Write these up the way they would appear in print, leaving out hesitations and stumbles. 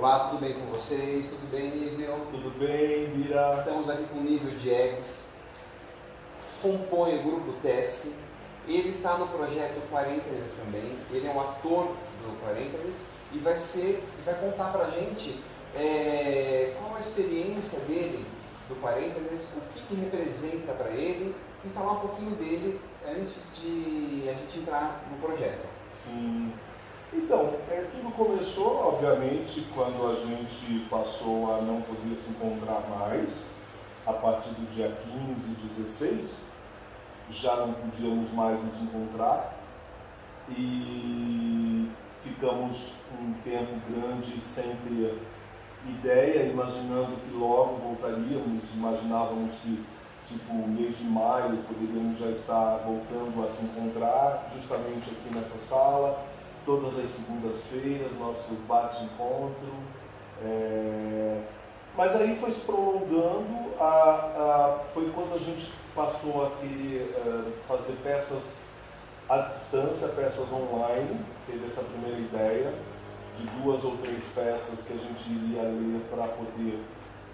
Olá, tudo bem com vocês? Tudo bem, Nível? Tudo bem, Bira? Estamos aqui com o Nível Diegues, compõe o grupo Tesse. Ele está no projeto Quarentenas também, ele é um ator do Quarentenas e vai contar pra gente qual a experiência dele do Quarentenas, o que representa para ele e falar um pouquinho dele antes de a gente entrar no projeto. Sim. Então, tudo começou, obviamente, quando a gente passou a não poder se encontrar mais, a partir do dia 15 e 16, já não podíamos mais nos encontrar e ficamos um tempo grande sem ter ideia, imaginando que logo voltaríamos, imaginávamos que tipo mês de maio poderíamos já estar voltando a se encontrar justamente aqui nessa sala, todas as segundas-feiras, nosso bate-encontro. Mas aí foi se prolongando, foi quando a gente passou a fazer peças à distância, peças online, teve essa primeira ideia de 2 ou 3 peças que a gente iria ler para poder,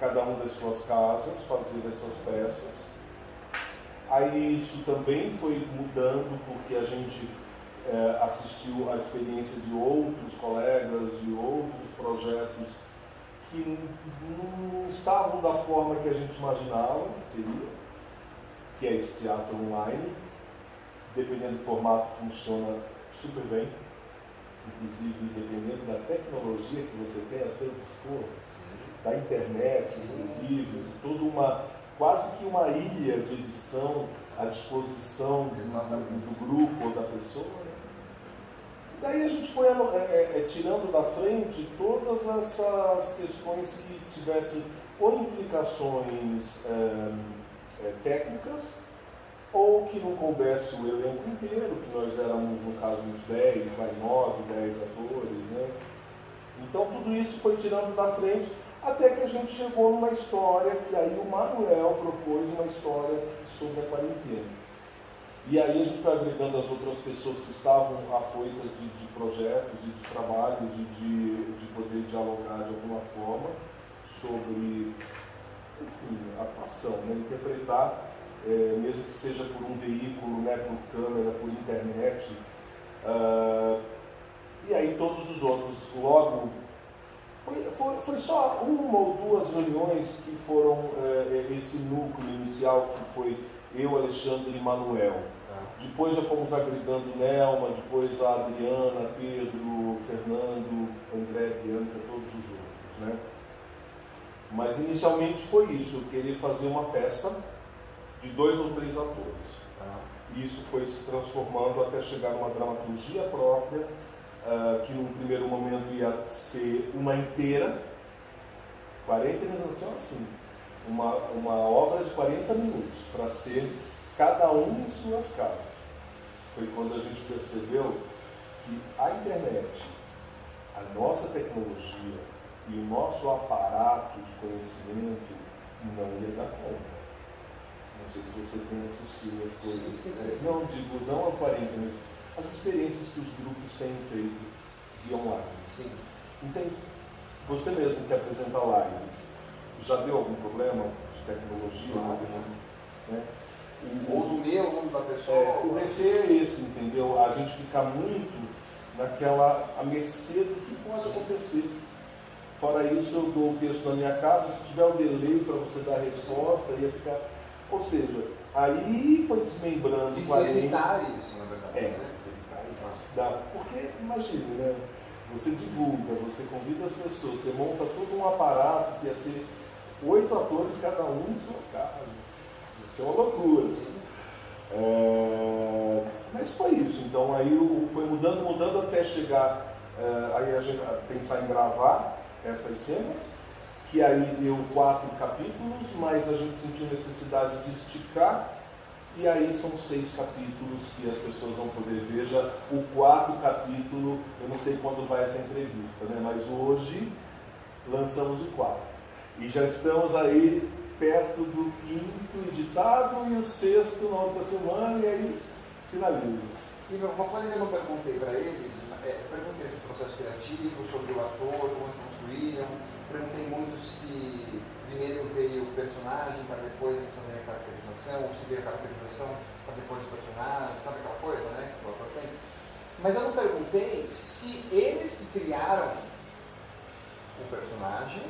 cada uma das suas casas, fazer essas peças. Aí isso também foi mudando, porque a gente assistiu à experiência de outros colegas, de outros projetos que não estavam da forma que a gente imaginava que seria, que é esse teatro online. Dependendo do formato, funciona super bem, inclusive dependendo da tecnologia que você tem a seu dispor, da internet, inclusive, de toda quase que uma ilha de edição à disposição do grupo ou da pessoa. E daí a gente foi tirando da frente todas essas questões que tivessem ou implicações técnicas, ou que não coubesse o elenco inteiro, que nós éramos, no caso, uns 10, 9, 10 atores, né? Então tudo isso foi tirando da frente, até que a gente chegou numa história, que aí o Manuel propôs uma história sobre a quarentena. E aí a gente foi agregando as outras pessoas que estavam afoitas de projetos e de trabalhos e de poder dialogar de alguma forma sobre, enfim, a atuação, né? Interpretar, mesmo que seja por um veículo, né, por câmera, por internet. E aí todos os outros, logo, foi só 1 ou 2 reuniões que foram esse núcleo inicial, que foi eu, Alexandre e Manuel. Depois já fomos agregando Nelma, depois a Adriana, Pedro, Fernando, André, Bianca, todos os outros, né? Mas inicialmente foi isso, eu queria fazer uma peça de 2 ou 3 atores. E isso foi se transformando até chegar numa dramaturgia própria, que num primeiro momento ia ser uma inteira, 40 nasceu assim, uma obra de 40 minutos, para ser cada um em suas casas. Foi quando a gente percebeu que a internet, a nossa tecnologia e o nosso aparato de conhecimento não ia dar conta. Não sei se você tem assistido as coisas. Sim. Não digo, não a 40 minutos, as experiências que os grupos têm feito via online. Sim. Então, você mesmo que apresenta lives, já deu algum problema de tecnologia? Né? Ou do meu, ou da pessoa. O receio é esse, entendeu? A gente fica muito à mercê do que pode acontecer. Fora isso, eu dou o texto na minha casa, se tiver um delay para você dar a resposta, ia ficar... Ou seja, aí foi desmembrando... E se evitar isso, na verdade. Se evitar isso. Porque, imagine, né? Você divulga, você convida as pessoas, você monta todo um aparato que ia ser 8 atores, cada um em suas casas. Isso é uma loucura. Mas foi isso. Então aí foi mudando até chegar aí a gente pensar em gravar essas cenas, que aí deu 4 capítulos, mas a gente sentiu necessidade de esticar, e aí são 6 capítulos que as pessoas vão poder ver. Já o 4º capítulo, eu não sei quando vai essa entrevista, né? Mas hoje lançamos o 4. E já estamos aí perto do 5º editado e o 6º na outra semana, e aí finaliza. E uma coisa que eu não perguntei para eles, perguntei sobre o processo criativo, sobre o ator, como eles construíram, perguntei muito se primeiro veio o personagem para depois eles fazerem a caracterização, ou se veio a caracterização para depois o personagem, sabe aquela coisa, né? Que o autor tem. Mas eu não perguntei se eles que criaram o personagem,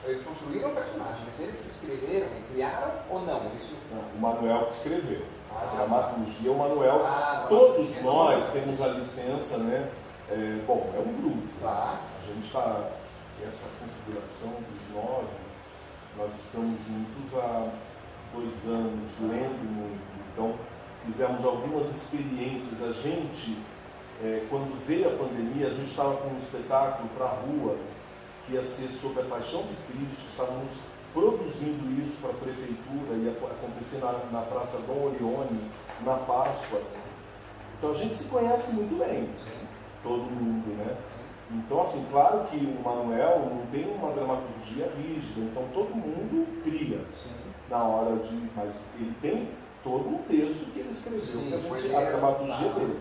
eles construíram o personagem, mas eles que escreveram e criaram ou não? Isso... Não, o Manuel que escreveu. A dramaturgia, o Manuel, a todos dramaturgia nós temos a licença, né? Bom, é um grupo. Tá. A gente está, essa configuração dos 9, nós estamos juntos há 2 anos, lendo muito. Então, fizemos algumas experiências. A gente, quando veio a pandemia, a gente estava com um espetáculo para a rua, que ia ser sobre a Paixão de Cristo. Estávamos produzindo isso para a prefeitura, ia acontecer na Praça Dom Orione, na Páscoa. Então a gente se conhece muito bem, todo mundo, né? Então, assim, claro que o Manuel não tem uma dramaturgia rígida, então todo mundo cria na hora de... Mas ele tem todo um texto que ele escreveu, a dramaturgia dele.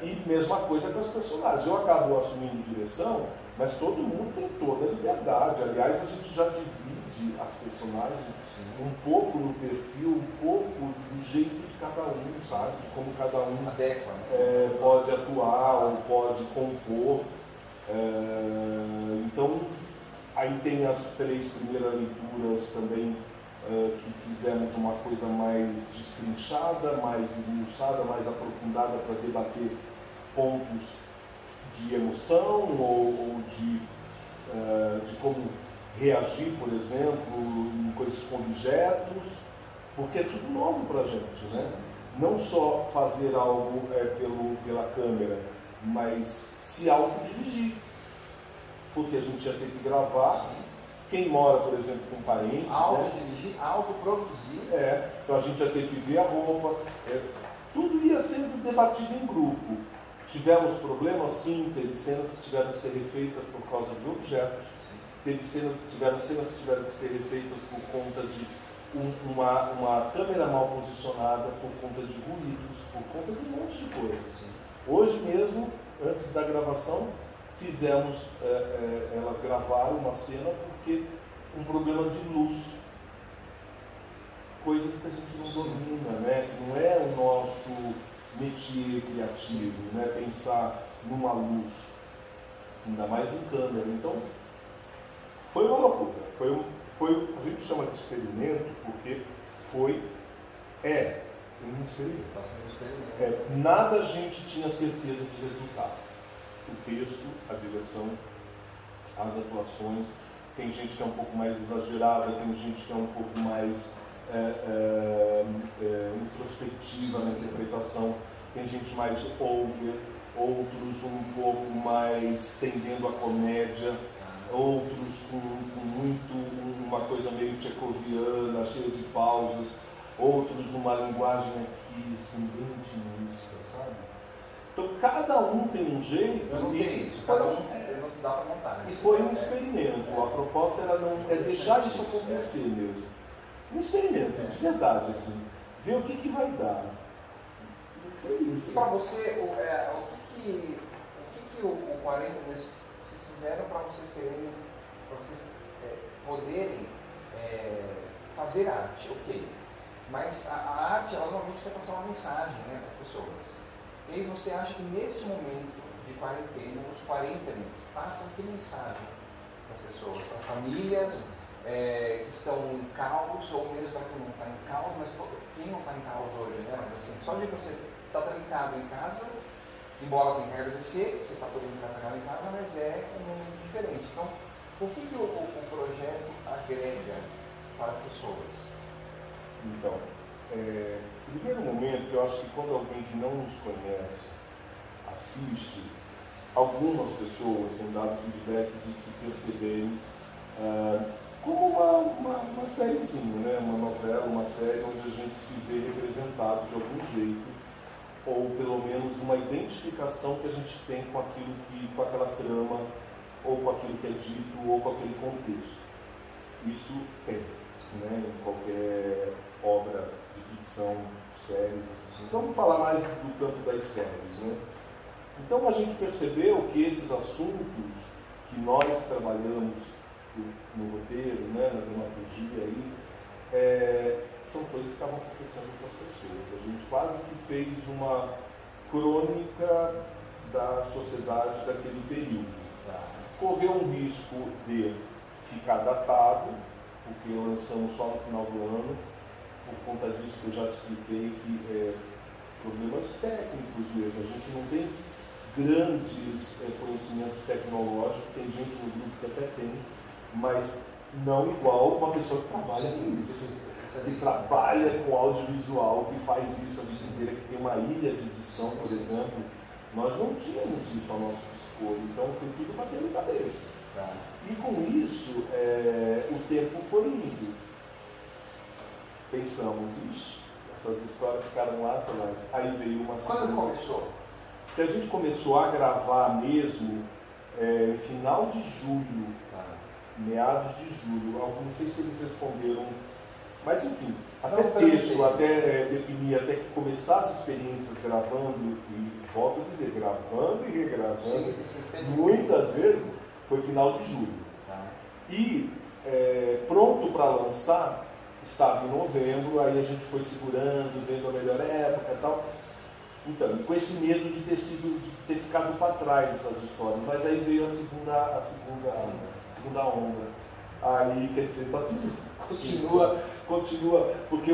E mesma coisa com os personagens. Eu acabo assumindo direção, mas todo mundo tem toda a liberdade. Aliás, a gente já divide as personagens um pouco no perfil, um pouco do jeito de cada um, sabe? De como cada um pode atuar ou pode compor. Então, aí tem as 3 primeiras leituras também, que fizemos uma coisa mais destrinchada, mais esmiuçada, mais aprofundada para debater pontos de emoção ou de como reagir, por exemplo, em coisas com objetos, porque é tudo novo para a gente, né? Não só fazer algo pela câmera, mas se autodirigir, porque a gente ia ter que gravar. Quem mora, por exemplo, com parentes... Autodirigir, autoproduzir. Então a gente ia ter que ver a roupa. Tudo ia sendo debatido em grupo. Tivemos problemas? Sim. Teve cenas que tiveram que ser refeitas por causa de objetos. Tiveram cenas que tiveram que ser refeitas por conta de uma câmera mal posicionada, por conta de ruídos, por conta de um monte de coisas. Hoje mesmo, antes da gravação, fizemos, elas gravaram uma cena porque um problema de luz, coisas que a gente não domina, né? Não é o nosso métier criativo, né? Pensar numa luz, ainda mais em câmera. Então, foi uma loucura. A gente chama de experimento porque um experimento. Está sendo um experimento. Nada a gente tinha certeza de resultado. O texto, a direção, as atuações. Tem gente que é um pouco mais exagerada, tem gente que é um pouco mais introspectiva na interpretação, tem gente mais over, outros um pouco mais tendendo à comédia, outros com uma coisa meio tchecoviana, cheia de pausas, outros uma linguagem aqui, assim, bem intimista, sabe? Então cada um tem um jeito. Eu não tenho isso, cada um não dá para montar. E foi um experimento. A proposta era deixar isso acontecer mesmo. Um experimento, de verdade, assim. Ver o que vai dar. E foi isso. E para você, o que o 40 vocês fizeram para vocês terem, para vocês poderem fazer arte, ok. Mas a arte, ela normalmente quer passar uma mensagem, né, para as pessoas. E aí você acha que neste momento de quarentena, os 40 passam que mensagem para as pessoas, para as famílias que estão em caos, ou mesmo para quem não está em caos, mas quem não está em caos hoje, né? Mas assim, só de você estar trancado em casa, embora tenha que agradecer, você está todo mundo trancado em casa, mas é um momento diferente. Então, o que o projeto agrega para as pessoas? Então, primeiro momento, eu acho que quando alguém que não nos conhece assiste, algumas pessoas têm dado feedback de se perceberem como uma sériezinha, né? Uma novela, uma série onde a gente se vê representado de algum jeito, ou pelo menos uma identificação que a gente tem com aquilo com aquela trama, ou com aquilo que é dito, ou com aquele contexto. Isso tem, né? Em qualquer obra de ficção, séries. Então, vamos falar mais do campo das séries, né? Então a gente percebeu que esses assuntos que nós trabalhamos no roteiro, né, na dramaturgia aí, são coisas que estavam acontecendo com as pessoas. A gente quase que fez uma crônica da sociedade daquele período. Correu um risco de ficar datado, porque lançamos só no final do ano, por conta disso que eu já te expliquei, que problemas técnicos mesmo. A gente não tem grandes conhecimentos tecnológicos, tem gente no grupo que até tem, mas não igual uma pessoa que trabalha com isso, que trabalha com audiovisual, que faz isso a vida inteira, que tem uma ilha de edição, por exemplo. Nós não tínhamos isso a nosso dispor, então foi tudo batendo cabeça. E com isso, o tempo foi indo. Pensamos, ixi, essas histórias ficaram lá atrás. Aí veio uma segunda. Quando começou? Que a gente começou a gravar mesmo em final de julho, meados de julho. Não sei se eles responderam, mas enfim, até texto, até definir, até que começar as experiências gravando, e volto a dizer, gravando e regravando, muitas vezes foi final de julho. E pronto para lançar, estava em novembro, aí a gente foi segurando, vendo a melhor época e tal. Então, com esse medo de ter ficado para trás essas histórias. Mas aí veio a segunda onda. Aí, quer dizer, tá tudo continua, porque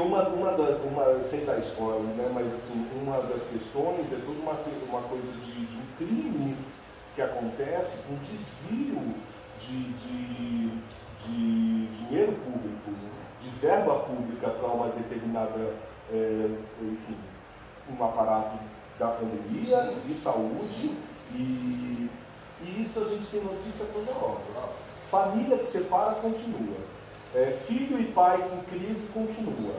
sem dar spoiler, né, mas assim, uma das questões é toda uma coisa de um crime que acontece, um desvio de dinheiro público, de verba pública para uma determinada, enfim, um aparato da pandemia, de saúde, e isso a gente tem notícia toda hora. Família que separa continua. Filho e pai em crise continua.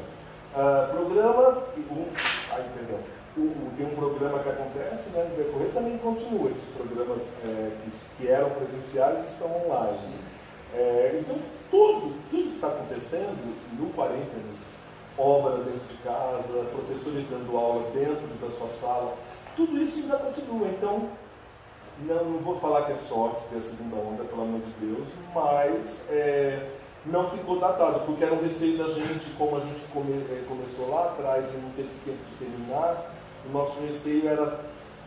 Programa, tem um programa que acontece, né, no decorrer também continua. Esses programas que eram presenciais estão online. Então, tudo que está acontecendo no Quarentenas, obra dentro de casa, professores dando aula dentro da sua sala, tudo isso ainda continua. Então, não vou falar que é sorte ter a segunda onda, pelo amor de Deus, mas não ficou datado, porque era um receio da gente, como a gente começou lá atrás e não teve tempo de terminar, o nosso receio era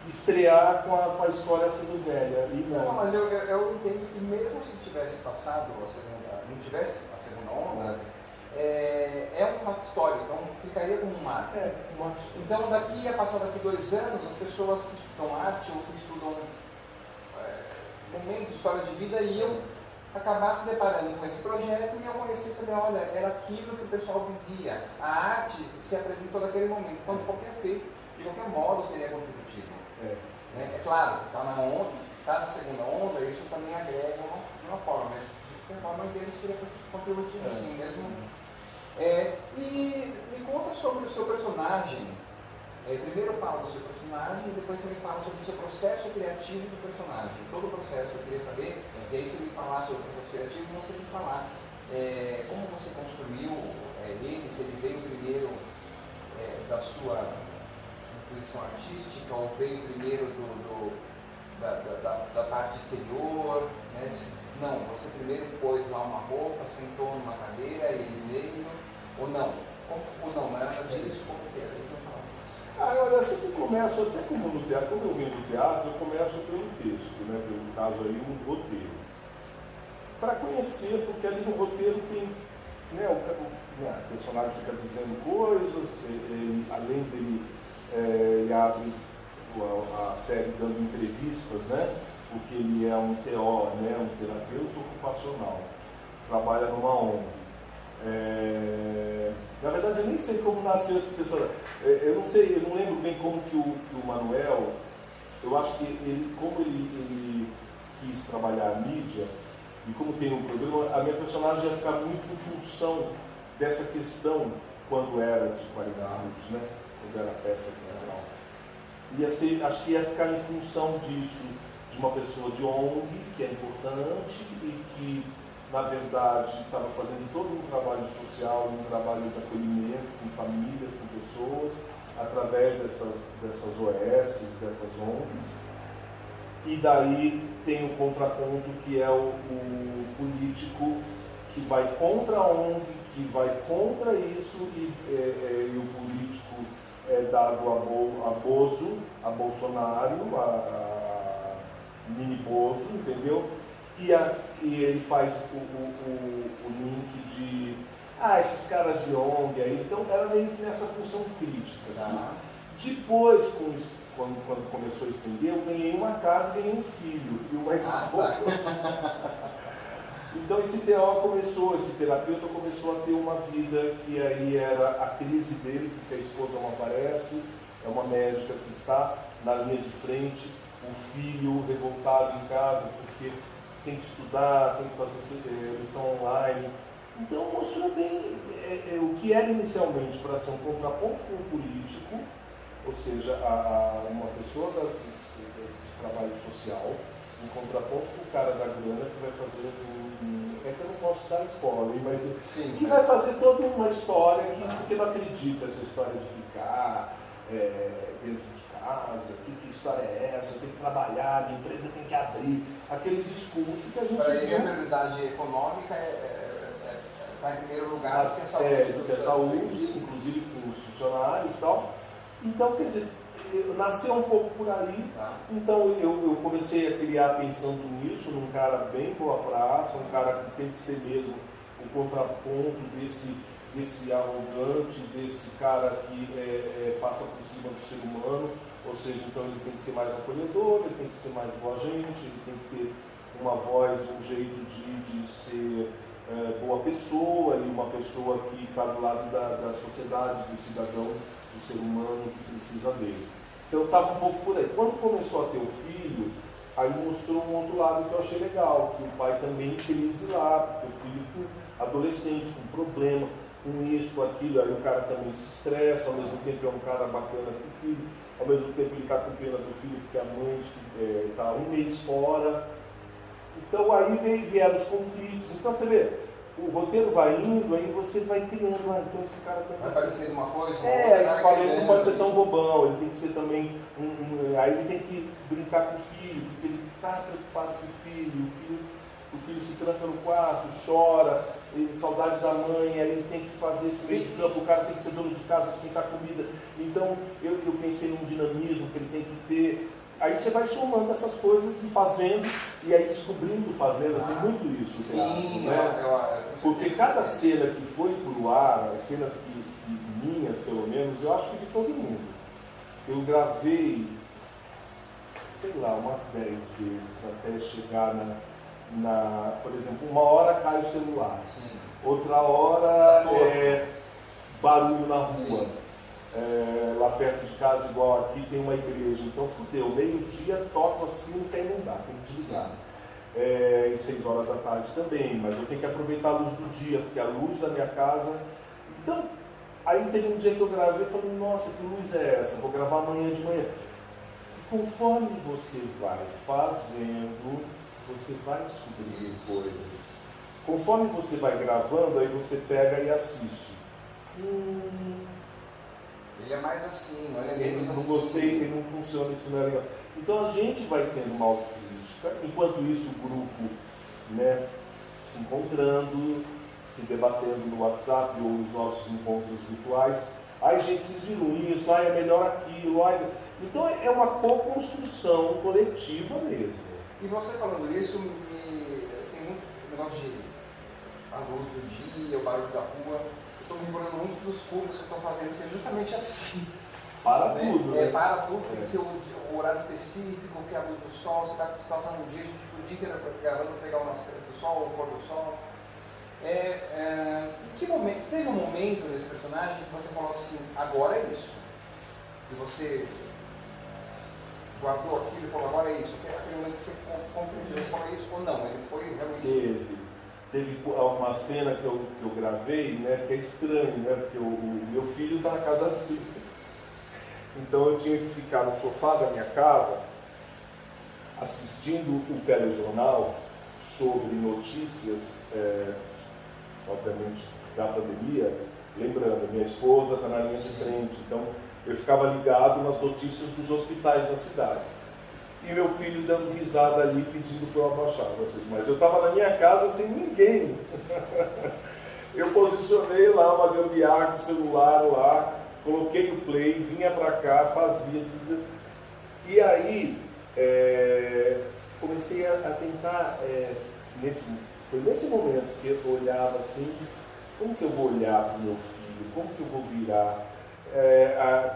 estrear com a história sendo velha. E não, mas eu entendo que mesmo se tivesse passado não tivesse a segunda onda, é um fato histórico, então ficaria como um marco. Então daqui 2 anos, as pessoas que estudam arte ou que estudam momentos, histórias de vida, iam acabar se deparando com esse projeto e iam conhecer e saber, olha, era aquilo que o pessoal vivia. A arte se apresentou naquele momento, então de qualquer modo seria contributivo. É claro, está na onda, está na segunda onda, isso também agrega de uma forma, mas de qualquer forma eu entendo que seria contributivo sim mesmo. E me conta sobre o seu personagem. Primeiro fala do seu personagem e depois você me fala sobre o seu processo criativo do personagem. Todo o processo eu queria saber, e aí você me falar sobre o processo criativo, você me falar como você construiu ele, se ele veio primeiro da sua intuição artística ou veio primeiro da parte exterior, né? Não, você primeiro pôs lá uma roupa, sentou numa cadeira e ele veio, ou não? Ou não, nada disso, como que era? Olha, eu sempre começo, até como no teatro, quando eu venho do teatro, eu começo pelo texto, né, pelo caso aí, um roteiro. Para conhecer, porque ali no roteiro tem, né, o personagem fica dizendo coisas, além dele, ele abre a série dando entrevistas, né, porque ele é um TO, né, um terapeuta ocupacional, trabalha numa ONG. Na verdade, eu nem sei como nasceu esse personagem. Eu não lembro bem como que o Manuel, eu acho que como ele quis trabalhar a mídia, e como tem um programa, a minha personagem ia ficar muito em função dessa questão quando era de 40 minutos, né? Quando era peça teatral. Acho que ia ficar em função disso, de uma pessoa de ONG, que é importante e que, na verdade, estava fazendo todo um trabalho social, um trabalho de acolhimento com famílias, com pessoas, através dessas OS, dessas ONGs. e daí tem o contraponto que é o político que vai contra a ONG, que vai contra isso, e o político é dado a Bozo, a Bolsonaro, a mini Bozo, entendeu? E ele faz o link de esses caras de ONG aí, então era meio que nessa função crítica. Tá? Depois, quando começou a estender, eu ganhei uma casa e ganhei um filho e uma esposa. Então esse esse terapeuta começou a ter uma vida que aí era a crise dele, porque a esposa não aparece, é uma médica que está na linha de frente, o filho revoltado em casa porque tem que estudar, tem que fazer lição online. Então mostrou bem o que era inicialmente para ser um contraponto com o político, ou seja, uma pessoa de trabalho social, um contraponto com o cara da grana que vai fazer é que eu não posso dar spoiler, mas sim, que vai fazer toda uma história porque não acredita essa história de ficar dentro de casa, que história é essa, tem que trabalhar, a empresa tem que abrir, aquele discurso que a gente para ele a prioridade econômica vai em primeiro lugar do que a saúde. Do que a saúde, inclusive com os funcionários e tal. Então, quer dizer, nasceu um pouco por aí, tá. Então eu comecei a criar pensando nisso, num cara bem boa praça, um cara que tem que ser mesmo o contraponto desse arrogante, desse cara que passa por cima do ser humano, ou seja, então ele tem que ser mais acolhedor, ele tem que ser mais boa gente, ele tem que ter uma voz, um jeito de ser boa pessoa e uma pessoa que está do lado da sociedade, do cidadão, do ser humano que precisa dele. Então eu estava um pouco por aí. Quando começou a ter o filho, aí mostrou um outro lado que eu achei legal, que o pai também em crise lá, porque o filho com adolescente, com problema, com isso, com aquilo, aí o cara também se estressa, ao mesmo tempo é um cara bacana com o filho, ao mesmo tempo ele está com pena do filho porque a mãe está um mês fora. Então aí vieram os conflitos. Então você vê, o roteiro vai indo, aí você vai criando, então esse cara também... Vai parecer uma coisa... aí você fala, ele não pode ser tão bobão, ele tem que ser também... aí ele tem que brincar com o filho, porque ele está preocupado com o filho se tranca no quarto, chora, saudade da mãe, aí ele tem que fazer esse meio de campo, o cara tem que ser dono de casa, esquentar comida. Então eu pensei num dinamismo que ele tem que ter. Aí você vai somando essas coisas e fazendo, e aí descobrindo fazendo, tem muito isso. Sim, né? Porque cada cena que foi pro ar, as cenas minhas pelo menos, eu acho que de todo mundo. Eu gravei, sei lá, umas 10 vezes até chegar por exemplo, uma hora cai o celular, sim. Outra hora barulho na rua. Lá perto de casa, igual aqui, tem uma igreja, então fudeu, meio-dia toco assim, não tem, não dá, tem que desligar. E 6 horas da tarde também, mas eu tenho que aproveitar a luz do dia, porque a luz da minha casa... Então, aí teve um dia que eu gravei e falei, nossa, que luz é essa? Vou gravar amanhã de manhã. E conforme você vai fazendo, você vai descobrindo coisas. Conforme você vai gravando, aí você pega e assiste. Ele é mais assim, olha menos assim. Não gostei, ele não funciona, isso não é legal. Então a gente vai tendo uma autocrítica, enquanto isso o grupo, né, se encontrando, se debatendo no WhatsApp ou nos nossos encontros virtuais. Ai gente, vocês viram isso, é melhor aquilo. Então é uma co-construção coletiva mesmo. E você falando isso, tem muito negócio de a luz do dia, o barulho da rua. Estou me lembrando muito dos cursos que estão fazendo, que é justamente assim. Para tudo, né? Para tudo, tem que ser o horário específico, que é a luz do sol, você está passando um dia, a gente o dia inteiro gravando para pegar o nascer do sol, o pôr do sol. Em que momento, teve um momento nesse personagem que você falou assim, agora é isso. E você guardou aquilo e falou, agora é isso. Aquele momento que você compreendeu, você falou isso ou não? Ele foi realmente... Teve uma cena que eu gravei, né, que é estranho, né, porque o meu filho está na casa dele. Então eu tinha que ficar no sofá da minha casa assistindo o telejornal sobre notícias, obviamente, da pandemia, lembrando, minha esposa está na linha de frente, então eu ficava ligado nas notícias dos hospitais da cidade. e meu filho dando risada ali, pedindo para eu abaixar. Mas eu estava na minha casa sem ninguém. Eu posicionei lá uma gambiarra com o celular lá, coloquei o play, vinha para cá, fazia. E aí, comecei a tentar, foi nesse momento que eu olhava assim, como que eu vou olhar para o meu filho, como que eu vou virar,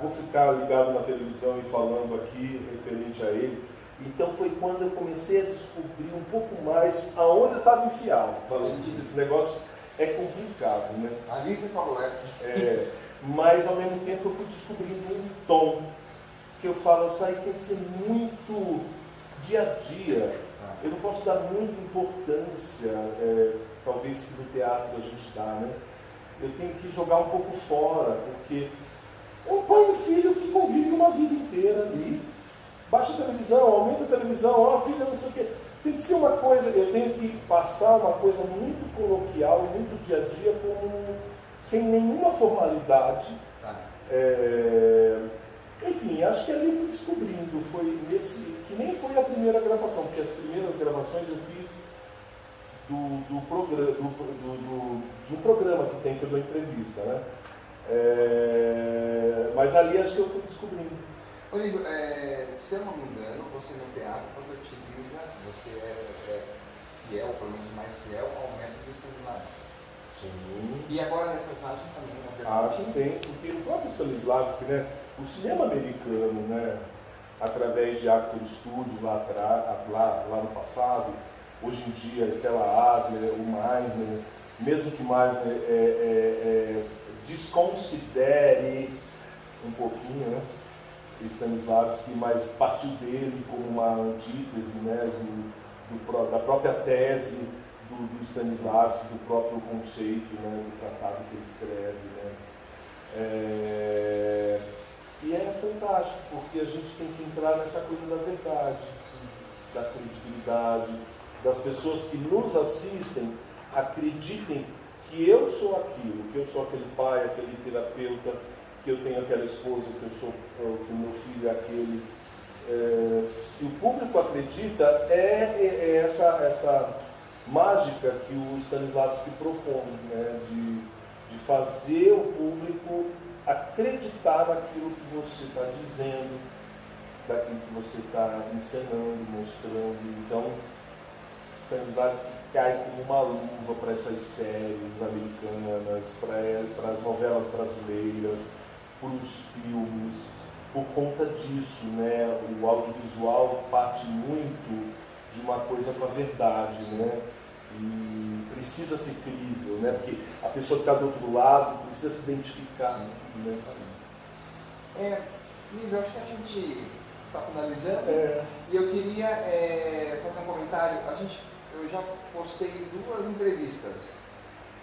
vou ficar ligado na televisão e falando aqui referente a ele. Então foi quando eu comecei a descobrir um pouco mais aonde eu estava enfiado. Falei, esse negócio é complicado, né? Ali você falou, mas ao mesmo tempo eu fui descobrindo um tom que eu falo, isso aí tem que ser muito dia a dia. Eu não posso dar muita importância, talvez que no teatro a gente dá, né? Eu tenho que jogar um pouco fora, porque um pai e um filho que convivem uma vida inteira ali. Baixa a televisão, aumenta a televisão, ó, filha, não sei o quê. Tem que ser uma coisa, eu tenho que passar uma coisa muito coloquial, muito dia a dia, sem nenhuma formalidade. Enfim, acho que ali eu fui descobrindo, que nem foi a primeira gravação, porque as primeiras gravações eu fiz de um programa que tem que eu dou entrevista, né? Mas ali acho que eu fui descobrindo. Rodrigo, se eu não me engano, você no teatro, você é fiel, pelo menos mais fiel, ao método Stanislavski. Sim. E agora nas personagens também, na verdade? Acho que tem, porque o próprio Stanislavski, né, o cinema americano, né, através de Actor Studios lá no passado, hoje em dia, Stella Adler, o Meisner, mesmo que Meisner desconsidere um pouquinho, né, Stanislavski, mas partiu dele como uma antítese, né, da própria tese do Stanislavski, do próprio conceito, né, do tratado que ele escreve. Né. E é fantástico, porque a gente tem que entrar nessa coisa da verdade, da credibilidade, das pessoas que nos assistem acreditem que eu sou aquilo, que eu sou aquele pai, aquele terapeuta, que eu tenho aquela esposa, que o meu filho é aquele. Se o público acredita, essa mágica que o Stanislavski propõe, né, de fazer o público acreditar naquilo que você está dizendo, daquilo que você está ensinando, mostrando. Então, Stanislavski cai como uma luva para essas séries americanas, para as novelas brasileiras, para os filmes, por conta disso, né? O audiovisual parte muito de uma coisa com a verdade, né? E precisa ser crível, né? Porque a pessoa que está do outro lado precisa se identificar. Né? Nível, acho que a gente está finalizando e eu queria fazer um comentário. Eu já postei 2 entrevistas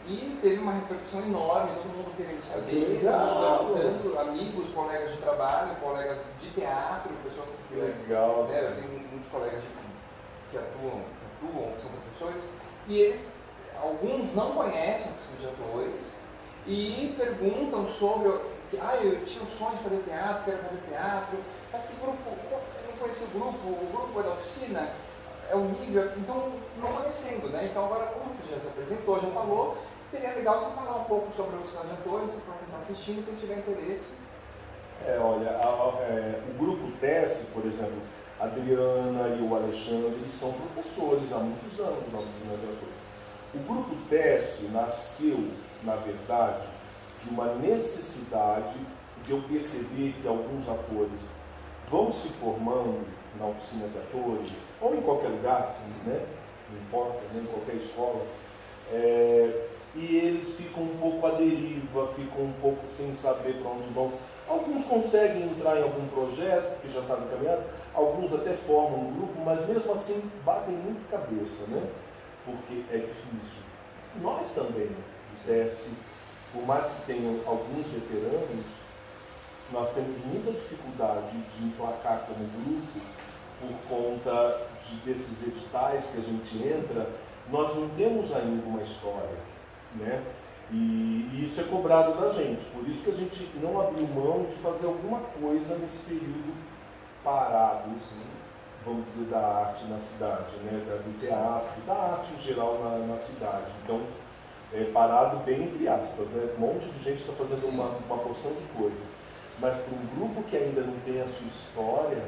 e teve uma repercussão enorme, todo mundo querendo saber, perguntando, amigos, colegas de trabalho, colegas de teatro, pessoas que legal. Eu tenho muitos colegas que atuam, que são professores, e eles, alguns não conhecem a oficina de atores e perguntam sobre, eu tinha o sonho de fazer teatro, quero fazer teatro, mas que grupo, eu não conheci o grupo é da oficina, é o nível, então não conhecendo, né? Então agora, como você já se apresentou, já falou, seria legal você falar um pouco sobre a oficina de atores, para quem está assistindo, quem tiver interesse. Olha, o grupo TES, por exemplo, a Adriana e o Alexandre, eles são professores há muitos anos na oficina de atores. O grupo TES nasceu, na verdade, de uma necessidade de eu perceber que alguns atores vão se formando na oficina de atores, ou em qualquer lugar, né? Não importa, nem em qualquer escola, e eles ficam um pouco à deriva, ficam um pouco sem saber para onde vão. Alguns conseguem entrar em algum projeto que já está encaminhado, alguns até formam um grupo, mas mesmo assim batem muito cabeça, né? Porque é difícil. Nós também, por mais que tenham alguns veteranos, nós temos muita dificuldade de emplacar como grupo por conta desses editais que a gente entra. Nós não temos ainda uma história, né? E isso é cobrado da gente, por isso que a gente não abriu mão de fazer alguma coisa nesse período parado, assim, vamos dizer, da arte na cidade, né? Do teatro, da arte em geral na cidade. Então, parado bem entre aspas, né? Um monte de gente está fazendo uma porção de coisas. Mas para um grupo que ainda não tem a sua história,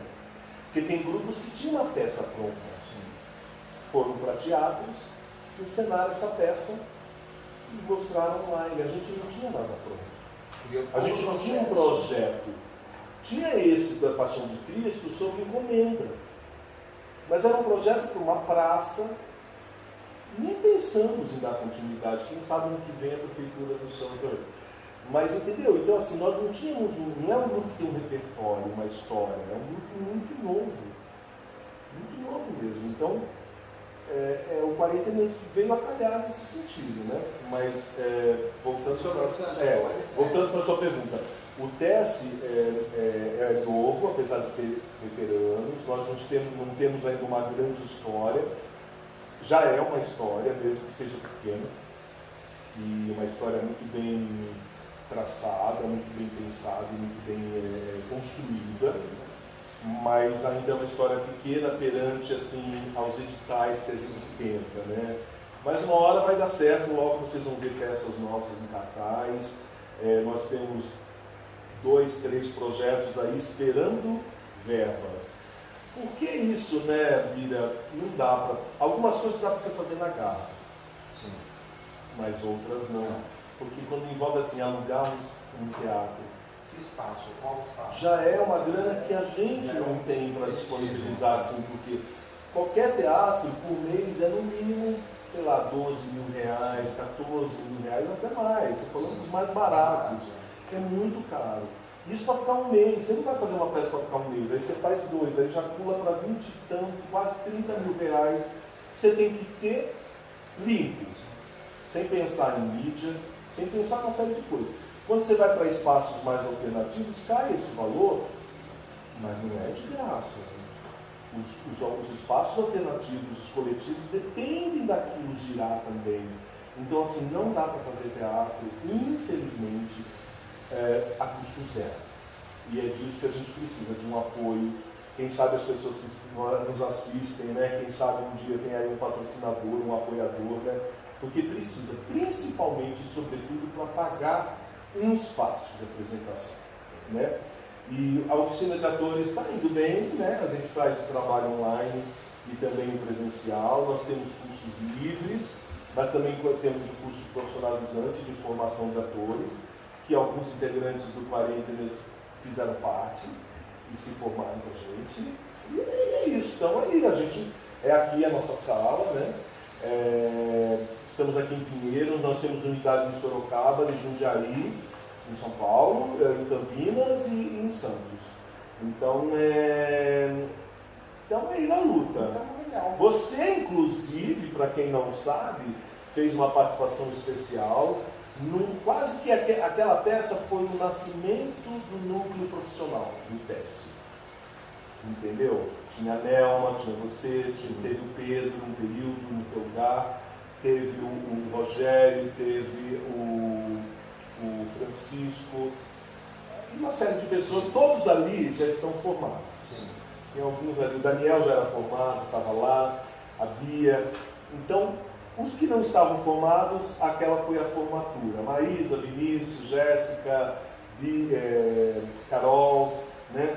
porque tem grupos que tinham uma peça pronta, foram para teatros, encenaram essa peça e mostraram online. A gente não tinha nada pronto. A gente não tinha um projeto. Tinha esse da Paixão de Cristo sob encomenda. Mas era um projeto para uma praça. Nem pensamos em dar continuidade. Quem sabe no que vem a Prefeitura do São Paulo. Mas entendeu? Então assim, nós não tínhamos não é um grupo que tem um repertório, uma história. É um grupo muito novo. Muito novo mesmo. Então, o 40 veio a calhar nesse sentido, né? Mas, voltando para a sua pergunta, o TES é novo, apesar de ter veteranos, nós não temos ainda uma grande história, já é uma história, mesmo que seja pequena, e uma história muito bem traçada, muito bem pensada e muito bem construída, mas ainda é uma história pequena perante assim, aos editais que a gente tenta, né? Mas uma hora vai dar certo, logo vocês vão ver peças nossas em cartaz. Nós temos 2, 3 projetos aí esperando verba. Por que isso, né, Mira? Não dá para... Algumas coisas dá para você fazer na garra, sim, mas outras não. Porque quando envolve assim, alugarmos um teatro, espaço, qual espaço? Já é uma grana que a gente não tem para disponibilizar, assim, porque qualquer teatro por mês é no mínimo, sei lá, 12 mil reais, 14 mil reais, até mais. Estou falando dos mais baratos, que é muito caro. Isso para ficar um mês, você não vai fazer uma peça para ficar um mês, aí você faz 2, aí já pula para 20 e tanto, quase 30 mil reais, que você tem que ter limpo, sem pensar em mídia, sem pensar em uma série de coisas. Quando você vai para espaços mais alternativos, cai esse valor, mas não é de graça. Os espaços alternativos, os coletivos, dependem daquilo girar também. Então, assim, não dá para fazer teatro, infelizmente, a custo zero. E é disso que a gente precisa, de um apoio. Quem sabe as pessoas que nos assistem, né? Quem sabe um dia tem aí um patrocinador, um apoiador, né? Porque precisa, principalmente, sobretudo, para pagar um espaço de apresentação, né? E a oficina de atores está indo bem, né? A gente faz o trabalho online e também o presencial. Nós temos cursos livres, mas também temos o curso profissionalizante de formação de atores, que alguns integrantes do 40 fizeram parte e se formaram com a gente. E é isso. Então aí a gente aqui a nossa sala, né? Estamos aqui em Pinheiros, nós temos unidade em Sorocaba, em Jundiaí, em São Paulo, em Campinas e em Santos. Então aí na luta. Você, inclusive, para quem não sabe, fez uma participação especial. Quase que aquela peça foi o nascimento do núcleo profissional do TES. Entendeu? Tinha a Nelma, tinha você, teve o Pedro um período no teu lugar, teve o Rogério, teve o Francisco, e uma série de pessoas, todos ali já estão formados. Sim. Tem alguns ali, o Daniel já era formado, estava lá, a Bia. Então, os que não estavam formados, aquela foi a formatura. Maísa, Vinícius, Jéssica, Carol, né?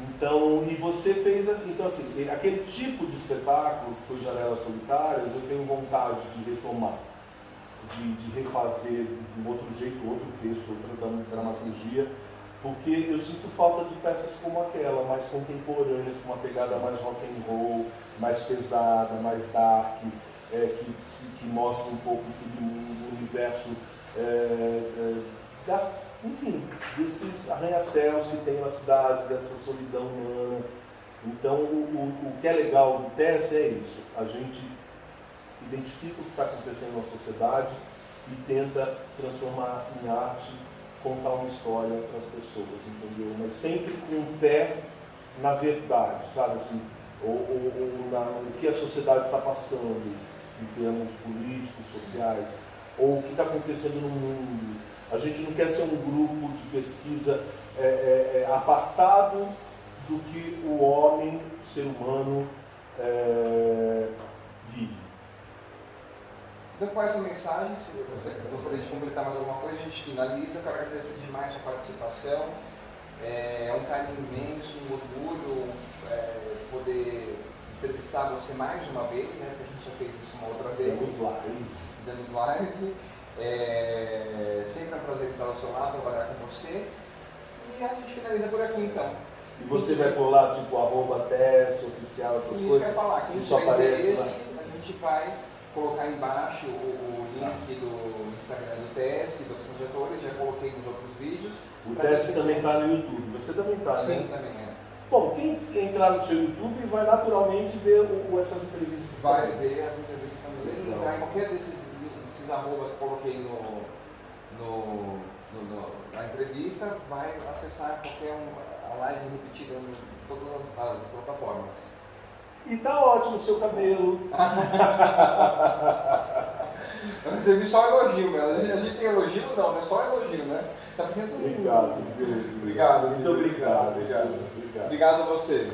Então, e você fez, então assim, aquele tipo de espetáculo que foi Janelas Solitárias, eu tenho vontade de retomar, de refazer de um outro jeito, outro texto, outra dramaturgia, porque eu sinto falta de peças como aquela, mais contemporâneas, com uma pegada mais rock and roll, mais pesada, mais dark, que mostra um pouco o submundo, o universo, enfim, desses arranha-céus que tem na cidade, dessa solidão humana. Então, o que é legal do TES é isso, a gente identifica o que está acontecendo na sociedade e tenta transformar em arte, contar uma história para as pessoas, entendeu? Mas sempre com o pé na verdade, sabe assim, o que a sociedade está passando em termos políticos, sociais, ou o que está acontecendo no mundo. A gente não quer ser um grupo de pesquisa apartado do que o homem, o ser humano, vive. Então, com essa mensagem, se você gostaria de completar mais alguma coisa, a gente finaliza. Eu quero agradecer demais a sua participação. É um carinho imenso, um orgulho poder entrevistar você mais uma vez, né? Porque a gente já fez isso uma outra vez. Fizemos live. Sempre é um prazer estar ao seu lado, trabalhar com você. E a gente finaliza por aqui então. E você vai pôr lá, tipo, @TES, oficial, essas isso coisas? Isso que eu ia falar, quem só tiver aparece interesse, lá. a gente vai colocar embaixo o link do Instagram do TES, do Oficina de Atores, já coloquei nos outros vídeos. O TES também está no YouTube, você também está, né? Sim, também é. Bom, quem entrar no seu YouTube vai naturalmente ver essas entrevistas. Vai ver as entrevistas também. Entrar em qualquer desses arrobas que eu coloquei na entrevista, vai acessar a live repetida em todas as plataformas. E tá ótimo o seu cabelo. Eu recebi só elogio, meu. A gente tem elogio? Não, é só elogio, né? Tá fazendo Obrigado. Obrigado. Muito obrigado. Obrigado a vocês.